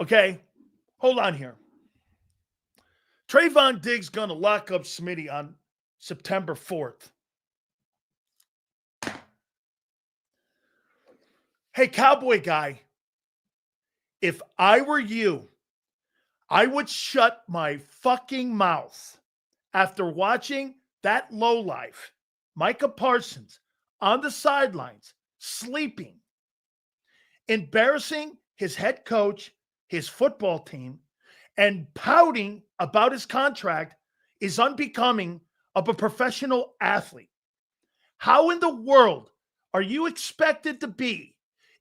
Okay? Hold on here. Trayvon Diggs going to lock up Smitty on September 4th. Hey, Cowboy guy, if I were you, I would shut my fucking mouth after watching that lowlife, Micah Parsons, on the sidelines, sleeping, embarrassing his head coach, his football team, and pouting about his contract is unbecoming of a professional athlete. How in the world are you expected to be,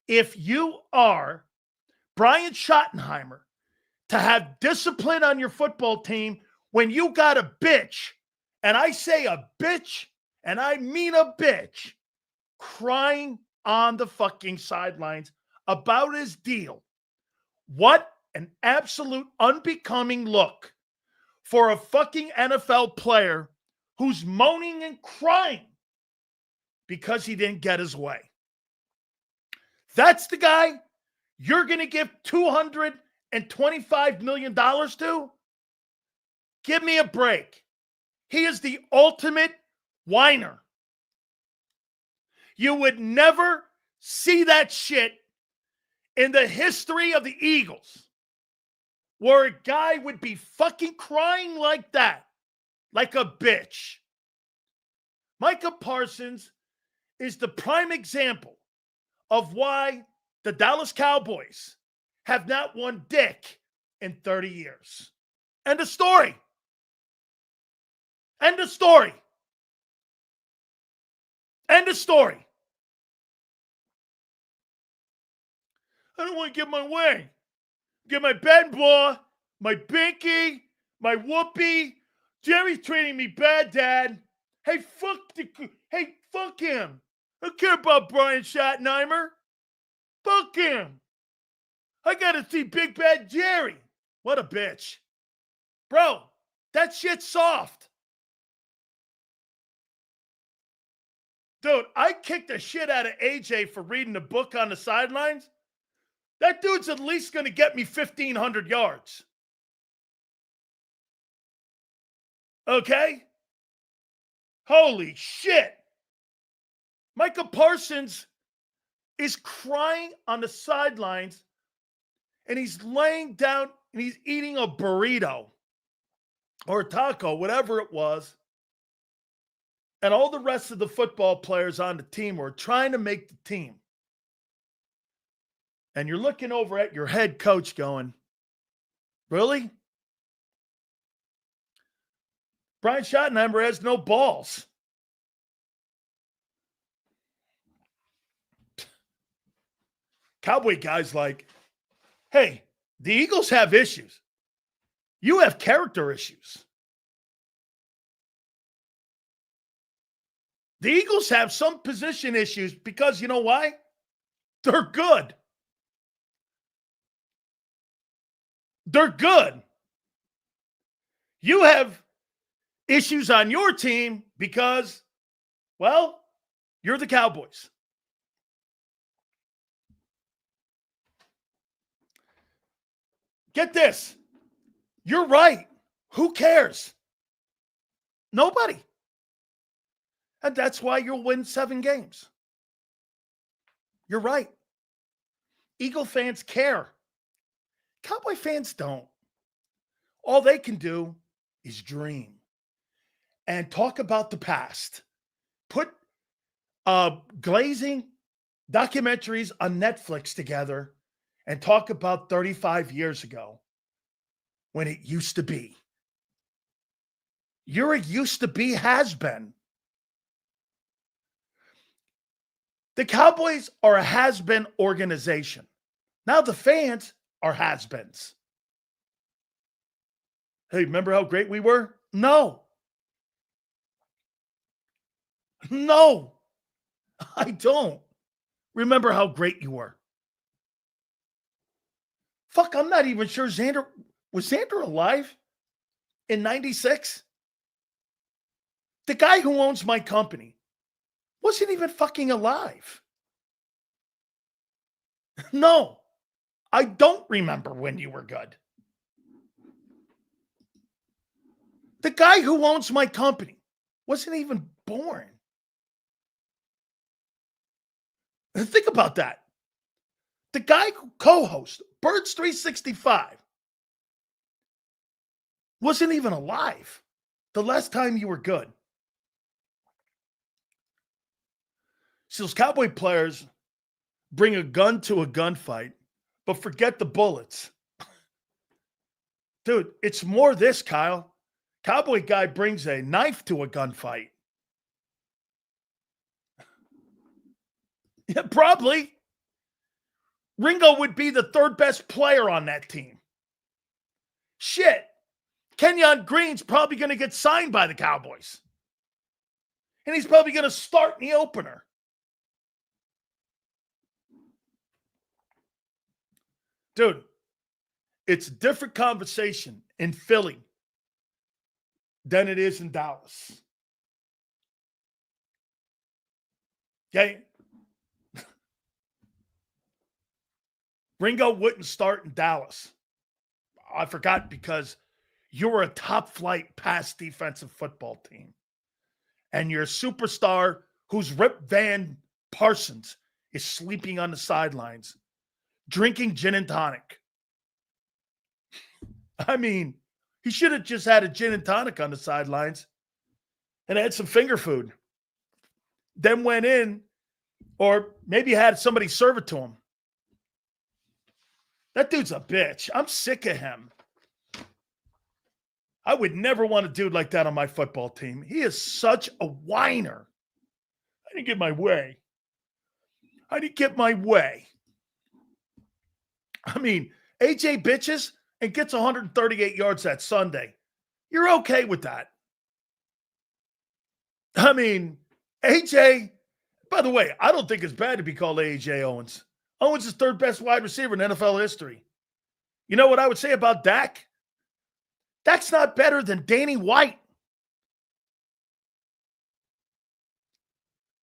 if you are Brian Schottenheimer, to have discipline on your football team when you got a bitch, and I say a bitch, and I mean a bitch, crying on the fucking sidelines about his deal? What an absolute unbecoming look for a fucking NFL player who's moaning and crying because he didn't get his way. That's the guy you're going to give $225 million to? Give me a break. He is the ultimate whiner. You would never see that shit in the history of the Eagles, where a guy would be fucking crying like that, like a bitch. Micah Parsons is the prime example of why the Dallas Cowboys have not won dick in 30 years. End of story. End of story. End of story. I don't want to give my way. Get my bed ball, my binky, my whoopee. Jerry's treating me bad, Dad. Hey, fuck him. I don't care about Brian Schottenheimer. Fuck him. I got to see Big Bad Jerry. What a bitch. Bro, that shit's soft. Dude, I kicked the shit out of AJ for reading the book on the sidelines. That dude's at least going to get me 1,500 yards. Okay? Holy shit. Micah Parsons is crying on the sidelines, and he's laying down and he's eating a burrito or a taco, whatever it was. And all the rest of the football players on the team were trying to make the team. And you're looking over at your head coach going, really? Brian Schottenheimer has no balls. Cowboy guys like, hey, the Eagles have issues. You have character issues. The Eagles have some position issues because you know why? They're good. They're good. You have issues on your team because, well, you're the Cowboys. Get this. You're right. Who cares? Nobody. And that's why you'll win 7 games. You're right. Eagle fans care. Cowboy fans don't. All they can do is dream and talk about the past. Put glazing documentaries on Netflix together and talk about 35 years ago when it used to be. You're a used to be has-been. The Cowboys are a has-been organization. Now the fans are has-beens. Hey, remember how great we were? No. No, I don't remember how great you were. Fuck, I'm not even sure was Xander alive in 96? The guy who owns my company wasn't even fucking alive. No, I don't remember when you were good. The guy who owns my company wasn't even born. Think about that. The guy who co-hosts Birds 365 wasn't even alive the last time you were good. So those Cowboy players bring a gun to a gunfight, but forget the bullets. Dude, it's more this, Kyle. Cowboy guy brings a knife to a gunfight. Yeah, probably. Ringo would be the third best player on that team. Shit. Kenyon Green's probably going to get signed by the Cowboys. And he's probably going to start in the opener. Dude, it's a different conversation in Philly than it is in Dallas. Okay? Ringo wouldn't start in Dallas. I forgot because you were a top-flight pass defensive football team. And your superstar, who's Rip Van Parsons, is sleeping on the sidelines, drinking gin and tonic. I mean, he should have just had a gin and tonic on the sidelines and had some finger food. Then went in, or maybe had somebody serve it to him. That dude's a bitch. I'm sick of him. I would never want a dude like that on my football team. He is such a whiner. I didn't get my way. I didn't get my way. I mean, AJ bitches and gets 138 yards that Sunday. You're okay with that. I mean, AJ, by the way, I don't think it's bad to be called AJ Owens. Owens is third best wide receiver in NFL history. You know what I would say about Dak? Dak's not better than Danny White.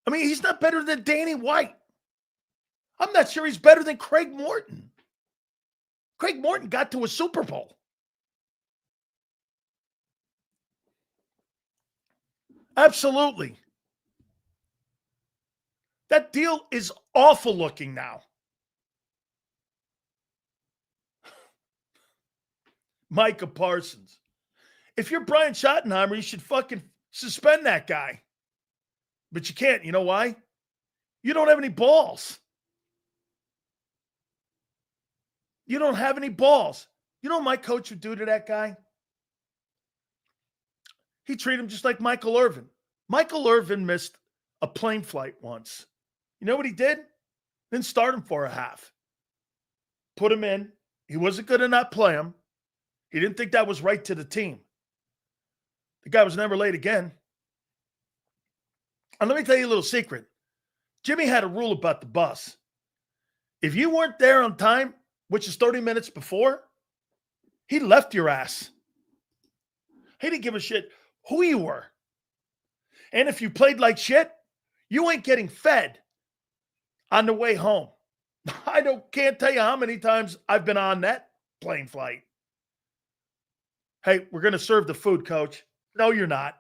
I mean, he's not better than Danny White. I'm not sure he's better than Craig Morton. Craig Morton got to a Super Bowl. Absolutely. That deal is awful looking now. Micah Parsons. If you're Brian Schottenheimer, you should fucking suspend that guy. But you can't. You know why? You don't have any balls. You don't have any balls. You know what my coach would do to that guy? He'd treat him just like Michael Irvin. Michael Irvin missed a plane flight once. You know what he did? Didn't start him for a half. Put him in. He wasn't going to not play him. He didn't think that was right to the team. The guy was never late again. And let me tell you a little secret. Jimmy had a rule about the bus. If you weren't there on time, which is 30 minutes before, he left your ass. He didn't give a shit who you were. And if you played like shit, you ain't getting fed on the way home. Can't tell you how many times I've been on that plane flight. Hey, we're going to serve the food, coach. No, you're not.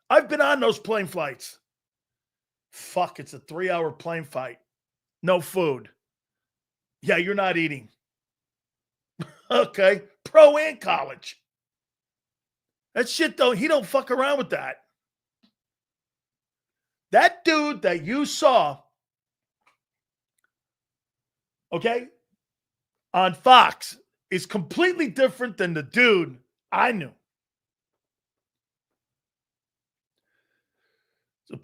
I've been on those plane flights. Fuck, it's a 3-hour plane flight. No food. Yeah, you're not eating. Okay, pro and college. That shit, though, he don't fuck around with that. That dude that you saw, okay, on Fox is completely different than the dude I knew. So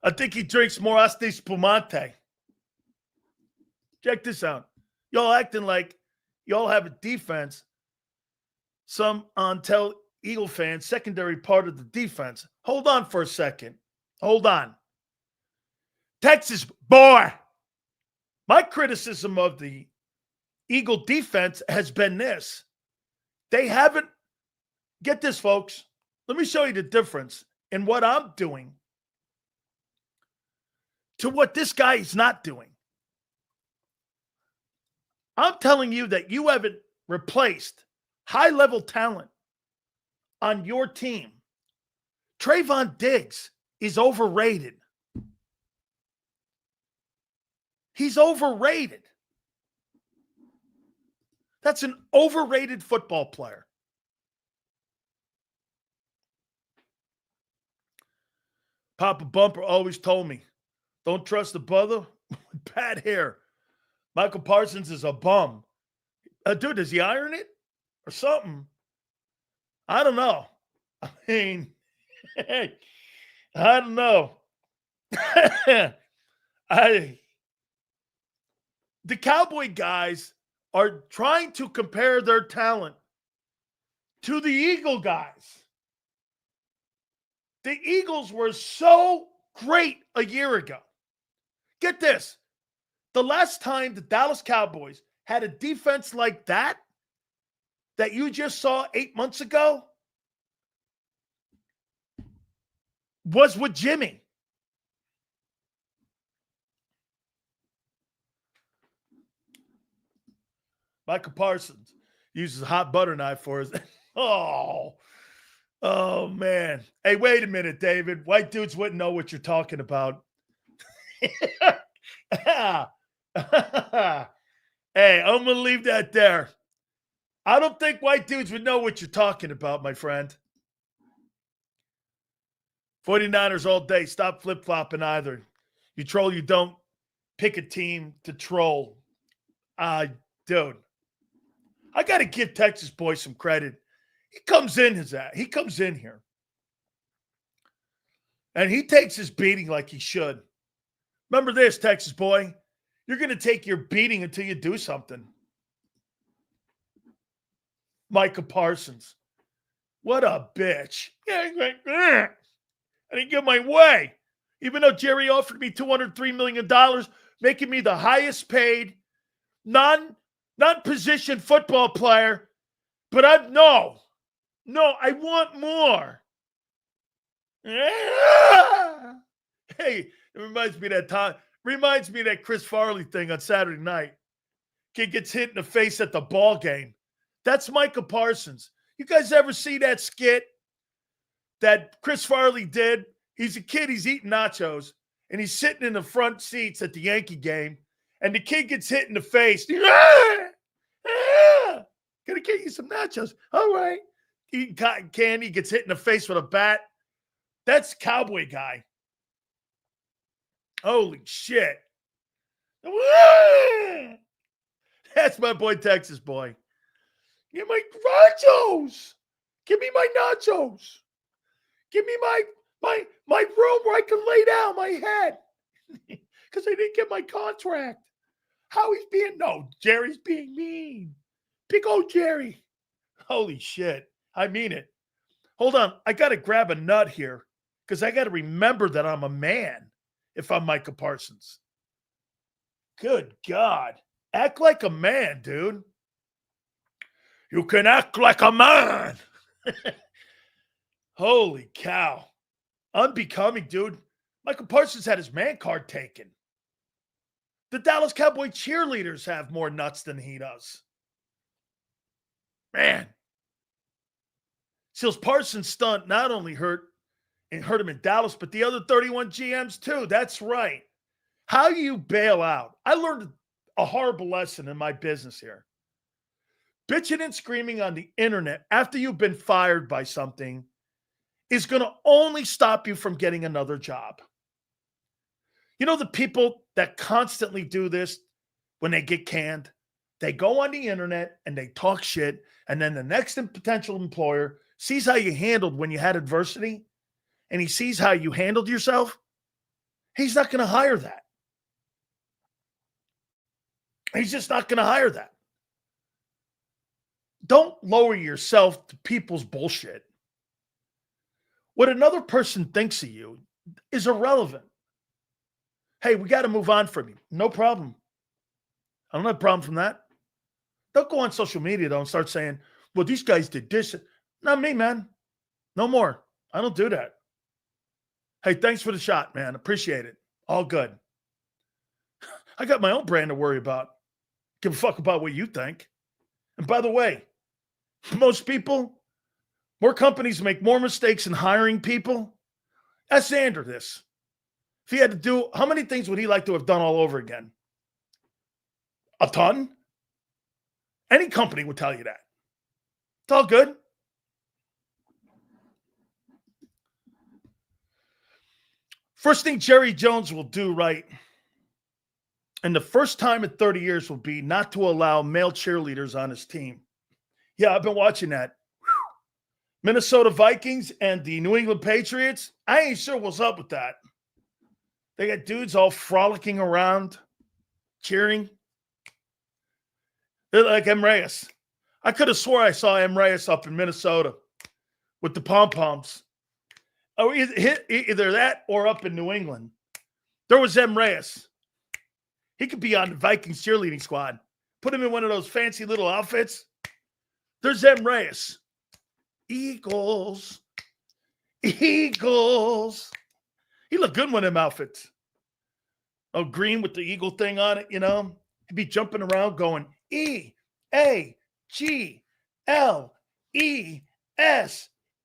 I think he drinks more Asti Spumante. Check this out. Y'all acting like y'all have a defense. Some tell Eagle fans, secondary part of the defense. Hold on for a second. Hold on. Texas, boy. My criticism of the Eagle defense has been this. They haven't, get this, folks. Let me show you the difference in what I'm doing to what this guy is not doing. I'm telling you that you haven't replaced high-level talent on your team. Trayvon Diggs is overrated. He's overrated. That's an overrated football player. Papa Bumper always told me, don't trust the brother with bad hair. Micah Parsons is a bum. Dude, does he iron it or something? I don't know. I mean, I don't know. The Cowboy guys are trying to compare their talent to the Eagle guys. The Eagles were so great a year ago. Get this. The last time the Dallas Cowboys had a defense like that you just saw 8 months ago was with Jimmy. Micah Parsons uses a hot butter knife for his. Oh, man. Hey, wait a minute, David. White dudes wouldn't know what you're talking about. Hey, I'm going to leave that there. I don't think white dudes would know what you're talking about, my friend. 49ers all day. Stop flip-flopping either. You troll, you don't pick a team to troll. Dude, I got to give Texas boy some credit. He comes in here. And he takes his beating like he should. Remember this, Texas boy. You're going to take your beating until you do something. Micah Parsons. What a bitch. I didn't get my way. Even though Jerry offered me $203 million, making me the highest paid non-position football player. But I want more. Hey, it reminds me of that Chris Farley thing on Saturday night. Kid gets hit in the face at the ball game. That's Micah Parsons. You guys ever see that skit that Chris Farley did? He's a kid, he's eating nachos, and he's sitting in the front seats at the Yankee game, and the kid gets hit in the face. Gonna get you some nachos. All right. Eating cotton candy, gets hit in the face with a bat. That's Cowboy guy. Holy shit. That's my boy, Texas boy. Give me my nachos. Give me my nachos. Give me my room where I can lay down my head. Because I didn't get my contract. Jerry's being mean. Big old Jerry. Holy shit. I mean it. Hold on. I got to grab a nut here because I got to remember that I'm a man if I'm Micah Parsons. Good God. Act like a man, dude. You can act like a man. Holy cow. Unbecoming, dude. Micah Parsons had his man card taken. The Dallas Cowboy cheerleaders have more nuts than he does. Man. Seals Parsons' stunt not only hurt him in Dallas, but the other 31 GMs too. That's right. How you bail out. I learned a horrible lesson in my business here. Bitching and screaming on the internet after you've been fired by something is going to only stop you from getting another job. You know the people that constantly do this when they get canned? They go on the internet and they talk shit, and then the next potential employer sees how you handled when you had adversity, and he sees how you handled yourself. He's not going to hire that. He's just not going to hire that. Don't lower yourself to people's bullshit. What another person thinks of you is irrelevant. Hey, we got to move on from you. No problem. I don't have a problem from that. Don't go on social media, though, and start saying, well, these guys did this. Not me, man. No more. I don't do that. Hey, thanks for the shot, man. Appreciate it. All good. I got my own brand to worry about. Give a fuck about what you think. And by the way, most people, more companies make more mistakes in hiring people. Ask Xander this. If he had to do, how many things would he like to have done all over again? A ton? Any company would tell you that. It's all good. First thing Jerry Jones will do right, and the first time in 30 years will be not to allow male cheerleaders on his team. Yeah, I've been watching that. Minnesota Vikings and the New England Patriots, I ain't sure what's up with that. They got dudes all frolicking around, cheering. They're like M. Reyes. I could have swore I saw M. Reyes up in Minnesota with the pom-poms. Oh, either that or up in New England. There was M. Reyes. He could be on the Vikings cheerleading squad. Put him in one of those fancy little outfits. There's M. Reyes. Eagles. Eagles. He looked good in one of them outfits. Oh, green with the eagle thing on it, you know. He'd be jumping around going, E-A-G-L-E-S.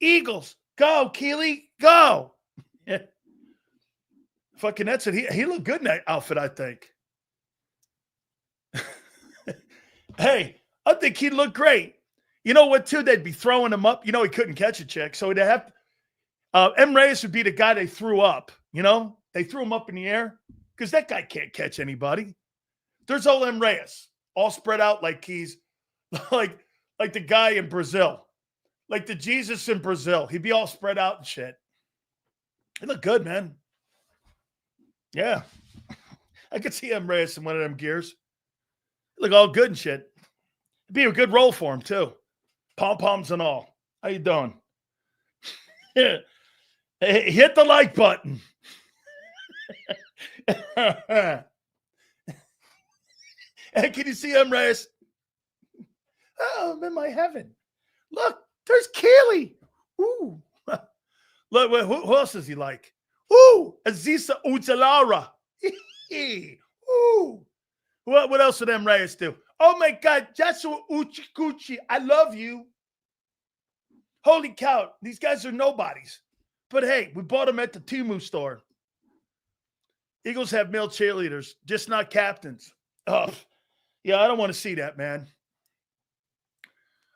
Eagles. Go, Keely. Go. Yeah. Fucking that's it. He looked good in that outfit, I think. Hey, I think he'd look great. You know what, too? They'd be throwing him up. You know, he couldn't catch a chick, so he'd have M. Reyes would be the guy they threw up, you know? They threw him up in the air because that guy can't catch anybody. There's old M. Reyes, all spread out like he's like the guy in Brazil, like the Jesus in Brazil. He'd be all spread out and shit. He looked good, man. Yeah. I could see M. Reyes in one of them gears. He look all good and shit. It'd be a good role for him, too. Pom-poms and all. How you doing? Hey, hit the like button. And can you see M. Reyes? Oh, I'm in my heaven. Look, there's Keely. Ooh. Look, who else does he like? Ooh, Aziza Uzalara. Ooh. What else would M. Reyes do? Oh, my God, Joshua Uchikuchi, I love you. Holy cow, these guys are nobodies. But, hey, we bought them at the Temu store. Eagles have male cheerleaders, just not captains. Oh, yeah, I don't want to see that, man.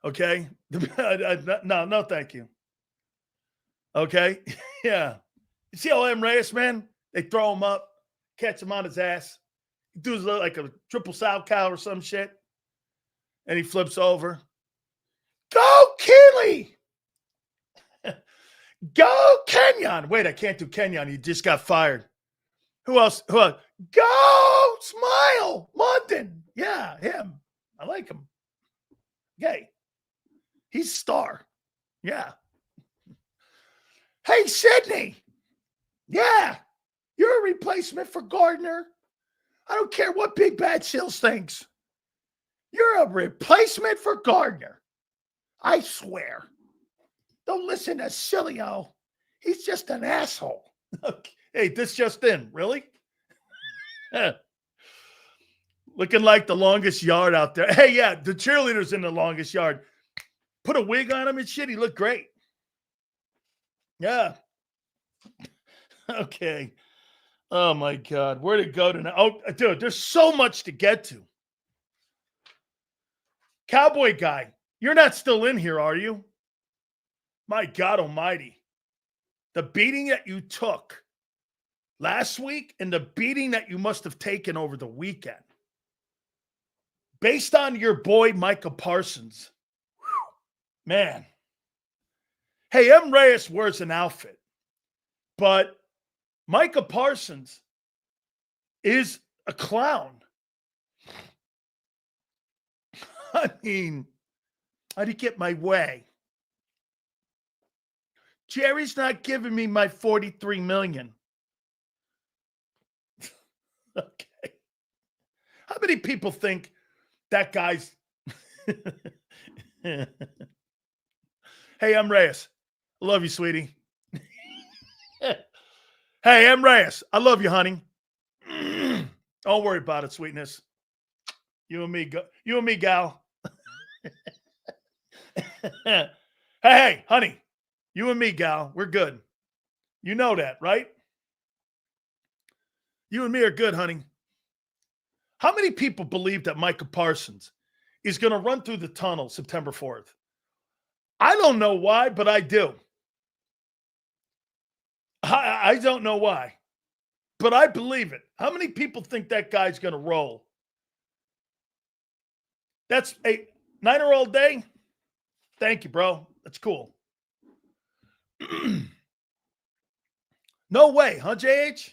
Okay? No, thank you. Okay? Yeah. You see how M. Reyes, man? They throw him up, catch him on his ass. He does like a triple sow cow or some shit. And he flips over. Go, Keely! Go, Kenyon! Wait, I can't do Kenyon. He just got fired. Who else? Go, Smile! London! Yeah, him. I like him. Okay. He's star. Yeah. Hey, Sydney! Yeah. You're a replacement for Gardner. I don't care what Big Bad Sills thinks. You're a replacement for Gardner. I swear. Don't listen to Sileo. He's just an asshole. Okay. Hey, this just in. Really? Looking like the longest yard out there. Hey, yeah, the cheerleader's in the longest yard. Put a wig on him and shit. He looked great. Yeah. Okay. Oh, my God. Where'd it go to now? Oh, dude, there's so much to get to. Cowboy guy, you're not still in here, are you? My God almighty. The beating that you took last week and the beating that you must have taken over the weekend. Based on your boy, Micah Parsons. Whew, man. Hey, M. Reyes wears an outfit. But Micah Parsons is a clown. I mean, how do you get my way? Jerry's not giving me my $43 million. Okay. How many people think that guy's... Hey, I'm Reyes. I love you, sweetie. Hey, I'm Reyes. I love you, honey. Don't worry about it, sweetness. You and me, gal. Hey, honey. You and me, gal. We're good. You know that, right? You and me are good, honey. How many people believe that Micah Parsons is going to run through the tunnel September 4th? I don't know why, but I do. I don't know why, but I believe it. How many people think that guy's going to roll? That's a Niner all day. Thank you, bro. That's cool. No way, huh, JH?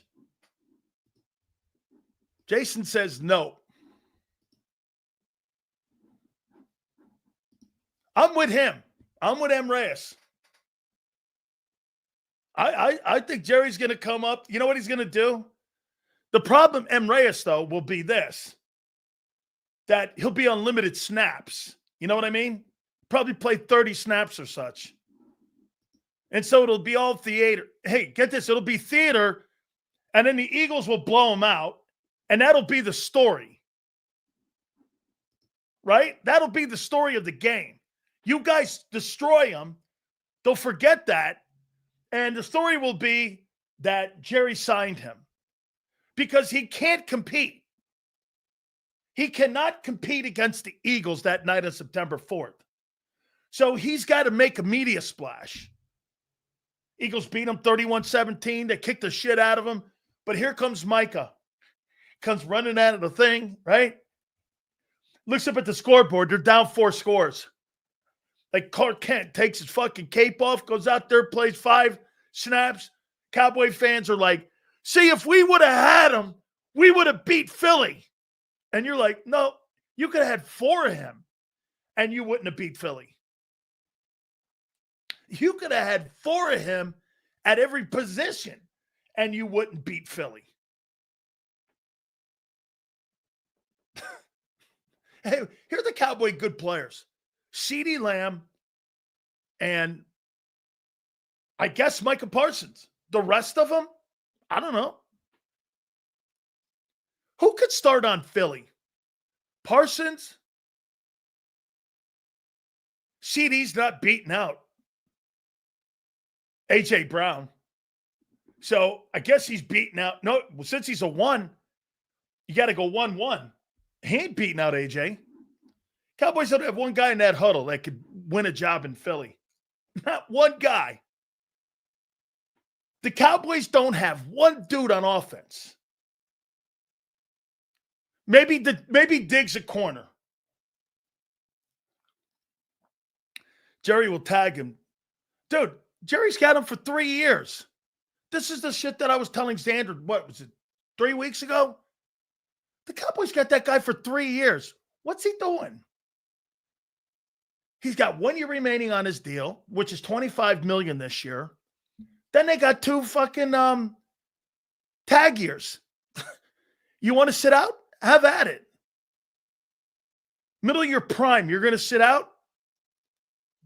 Jason says no. I'm with him. I'm with M. Reyes. I think Jerry's going to come up. You know what he's going to do? The problem, M. Reyes, though, will be this. That he'll be on limited snaps. You know what I mean? Probably play 30 snaps or such. And so it'll be all theater. Hey, get this. It'll be theater, and then the Eagles will blow him out, and that'll be the story. Right? That'll be the story of the game. You guys destroy him. They'll forget that. And the story will be that Jerry signed him because he can't compete. He cannot compete against the Eagles that night on September 4th. So he's got to make a media splash. Eagles beat him 31-17. They kicked the shit out of him. But here comes Micah. Comes running out of the thing, right? Looks up at the scoreboard. They're down 4 scores. Like Clark Kent takes his fucking cape off, goes out there, plays 5 snaps. Cowboy fans are like, see, if we would have had him, we would have beat Philly. And you're like, no, you could have had 4 of him, and you wouldn't have beat Philly. You could have had 4 of him at every position, and you wouldn't beat Philly. Hey, here are the Cowboy good players. CeeDee Lamb and I guess Micah Parsons. The rest of them, I don't know. Who could start on Philly? Parsons? CeeDee's not beating out A.J. Brown. So I guess he's beating out. No, since he's a 1, you got to go 1-1. He ain't beating out A.J. Cowboys don't have one guy in that huddle that could win a job in Philly. Not one guy. The Cowboys don't have one dude on offense. Maybe Diggs a corner. Jerry will tag him. Dude, Jerry's got him for 3 years. This is the shit that I was telling Xander, what was it, 3 weeks ago? The Cowboys got that guy for 3 years. What's he doing? He's got 1 year remaining on his deal, which is $25 million this year. Then they got 2 fucking tag years. You want to sit out? Have at it. Middle of your prime, you're going to sit out?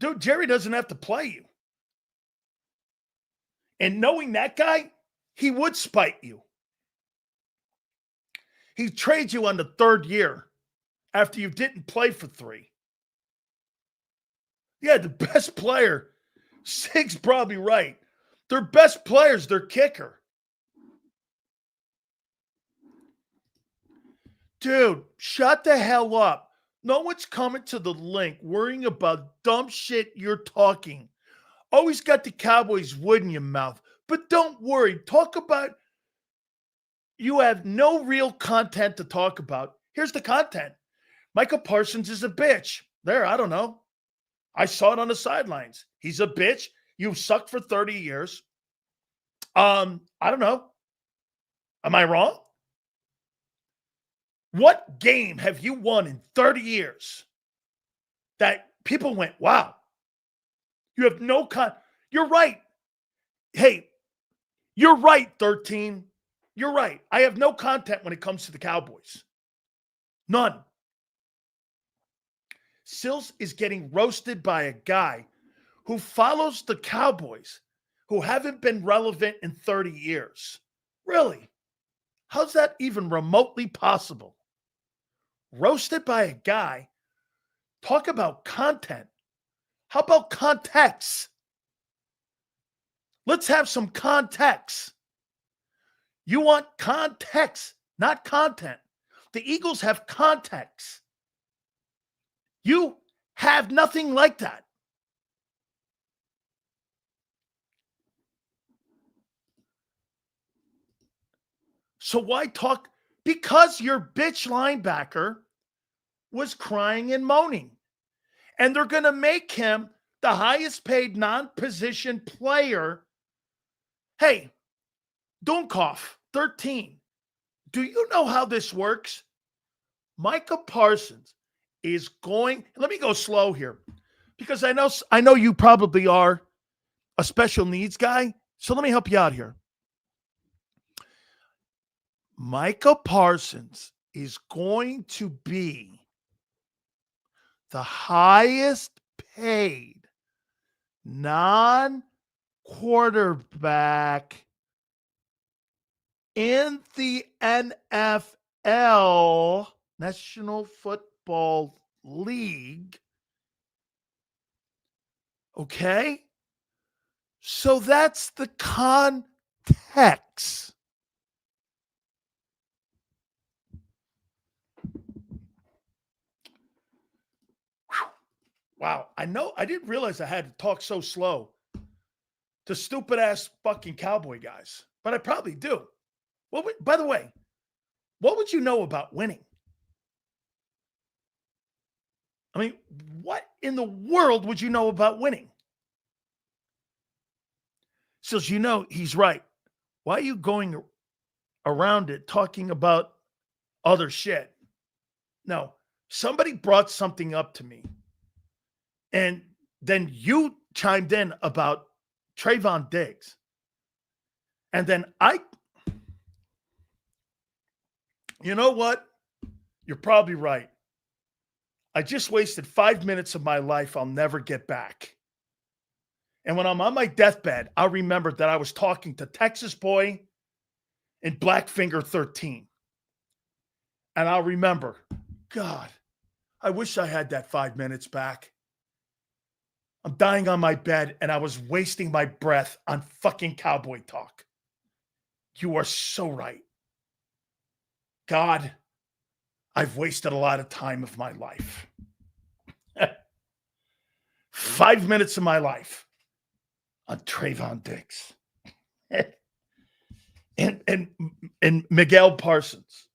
Dude, Jerry doesn't have to play you. And knowing that guy, he would spite you. He trades you on the 3rd year after you didn't play for 3. Yeah, the best player, Sig's probably right. Their best player's their kicker. Dude, shut the hell up. No one's coming to the link worrying about dumb shit you're talking. Always got the Cowboys wood in your mouth. But don't worry. Talk about you have no real content to talk about. Here's the content. Micah Parsons is a bitch. There, I don't know. I saw it on the sidelines. He's a bitch. You've sucked for 30 years. I don't know. Am I wrong? What game have you won in 30 years that people went, wow, you have no You're right. Hey, you're right, 13. You're right. I have no content when it comes to the Cowboys. None. Sills is getting roasted by a guy who follows the Cowboys, who haven't been relevant in 30 years. Really? How's that even remotely possible? Roasted by a guy. Talk about content. How about context? Let's have some context. You want context, not content. The Eagles have context. You have nothing like that. So why talk? Because your bitch linebacker was crying and moaning. And they're going to make him the highest paid non-position player. Hey, Dunkov, 13. Do you know how this works? Micah Parsons is going, let me go slow here, because I know you probably are a special needs guy. So let me help you out here. Micah Parsons is going to be the highest paid non-quarterback in the NFL, National Football League. Okay? So that's the context. Wow. I didn't realize I had to talk so slow to stupid ass fucking Cowboy guys, but I probably do. Well, by the way, what would you know about winning? I mean, what in the world would you know about winning? So, you know, he's right. Why are you going around it talking about other shit? No, somebody brought something up to me. And then you chimed in about Trayvon Diggs. And then you know what? You're probably right. I just wasted 5 minutes of my life I'll never get back. And when I'm on my deathbed, I'll remember that I was talking to Texas Boy and Blackfinger 13. And I'll remember, God, I wish I had that 5 minutes back. I'm dying on my bed and I was wasting my breath on fucking Cowboy talk. You are so right. God, I've wasted a lot of time of my life. 5 minutes of my life on Trayvon Diggs. and Miguel Parsons.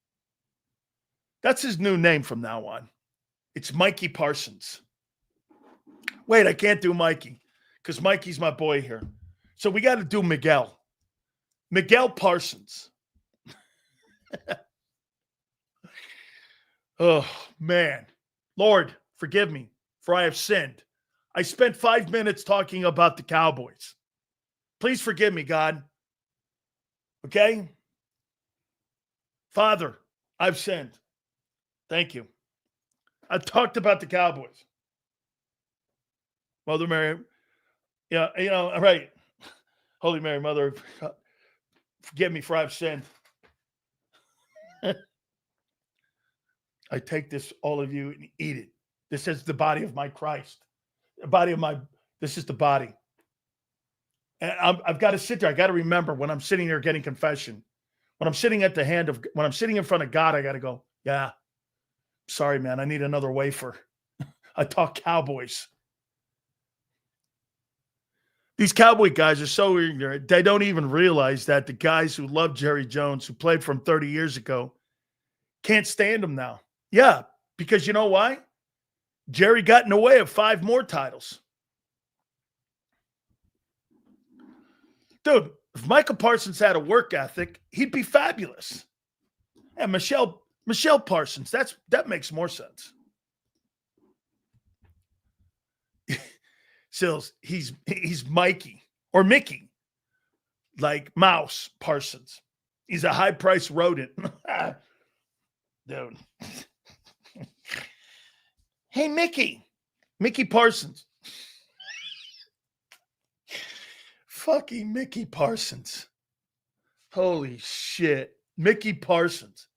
That's his new name from now on. It's Mikey Parsons. Wait, I can't do Mikey because Mikey's my boy here. So we got to do Miguel. Miguel Parsons. Oh, man. Lord, forgive me, for I have sinned. I spent 5 minutes talking about the Cowboys. Please forgive me, God. Okay? Father, I've sinned. Thank you. I've talked about the Cowboys. Mother Mary, yeah, you know, right. Holy Mary, Mother, forgive me for I've sinned. I take this, all of you, and eat it. This is the body of my Christ. This is the body. And I've got to sit there. I got to remember when I'm sitting there getting confession. When I'm sitting when I'm sitting in front of God, I got to go, yeah, sorry, man, I need another wafer. I talk Cowboys. These Cowboy guys are so ignorant. They don't even realize that the guys who love Jerry Jones, who played for him 30 years ago, can't stand him now. Yeah, because you know why? Jerry got in the way of 5 more titles. Dude, if Micah Parsons had a work ethic, he'd be fabulous. And Michelle Parsons, that makes more sense. Sills, he's Mikey or Mickey, like Mouse Parsons. He's a high-priced rodent. Dude. Hey, Mickey Parsons. Fucking Mickey Parsons. Holy shit. Micah Parsons.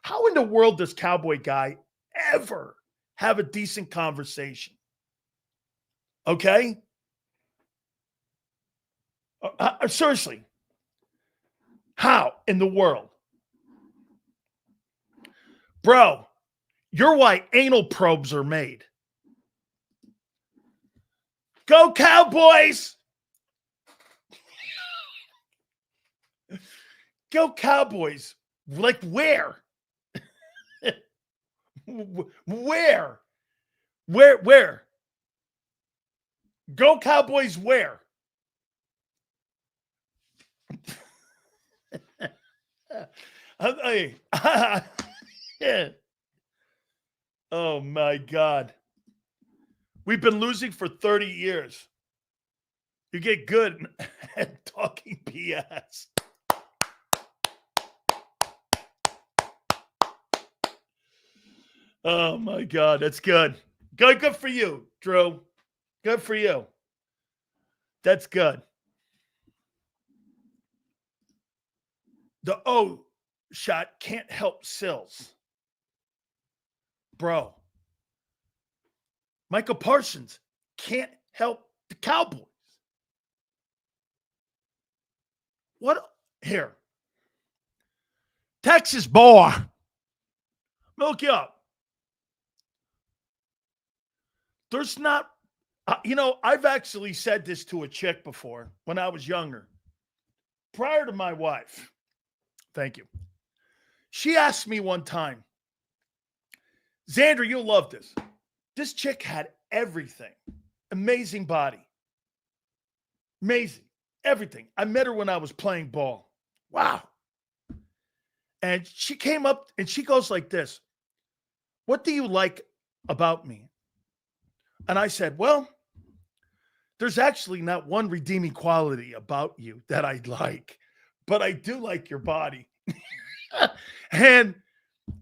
How in the world does Cowboy guy ever have a decent conversation? Okay? Seriously. How in the world? Bro, you're why anal probes are made. Go Cowboys! Go Cowboys. Like where? Where? Where? Go Cowboys where? Oh my God. We've been losing for 30 years. You get good at talking BS. Oh my God, that's good. Good for you, Drew. Good for you. That's good. The O shot can't help Sills. Bro. Micah Parsons can't help the Cowboys. What? Here. Texas boy. Milk you up. There's not, I've actually said this to a chick before when I was younger. Prior to my wife. Thank you. She asked me one time, Xander, you'll love this. This chick had everything. Amazing body. Amazing. Everything. I met her when I was playing ball. Wow. And she came up and she goes like this. What do you like about me? And I said, well, there's actually not one redeeming quality about you that I like, but I do like your body. And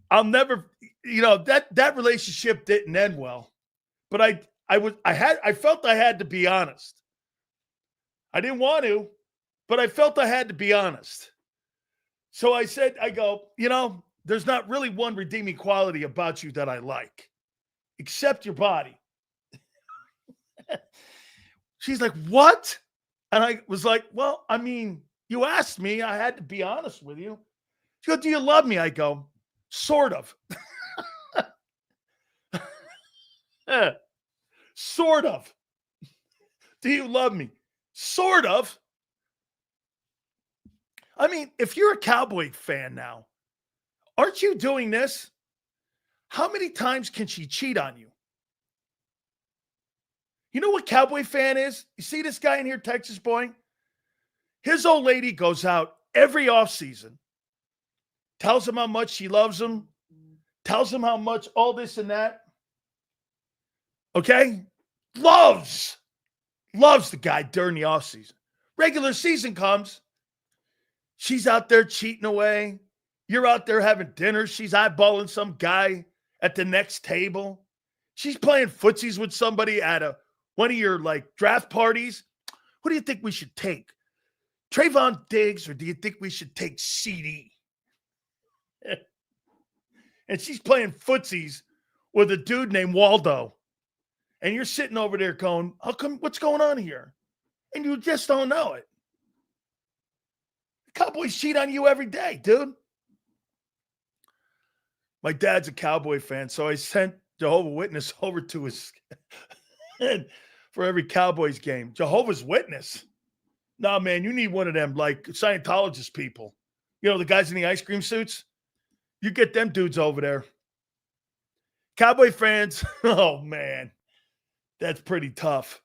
I'll never, that relationship didn't end well, but I felt I had to be honest. I didn't want to, but I felt I had to be honest. So I said, there's not really one redeeming quality about you that I like, except your body. She's like, what? And I was like, well, I mean, you asked me, I had to be honest with you. She goes, do you love me? I go, sort of. Sort of. Do you love me? Sort of. I mean, if you're a Cowboy fan now, aren't you doing this? How many times can she cheat on you? You know what Cowboy fan is? You see this guy in here, Texas boy? His old lady goes out every offseason, tells him how much she loves him, tells him how much all this and that. Okay? Loves the guy during the offseason. Regular season comes, she's out there cheating away. You're out there having dinner. She's eyeballing some guy at the next table. She's playing footsies with somebody at one of your draft parties. Who do you think we should take? Trayvon Diggs, or do you think we should take CD? And she's playing footsies with a dude named Waldo. And you're sitting over there going, how come, what's going on here? And you just don't know it. The Cowboys cheat on you every day, dude. My dad's a Cowboy fan, so I sent Jehovah's Witness over to his for every Cowboys game. Jehovah's Witness. No, man, you need one of them Scientologist people. The guys in the ice cream suits. You get them dudes over there. Cowboy fans, oh, man, that's pretty tough.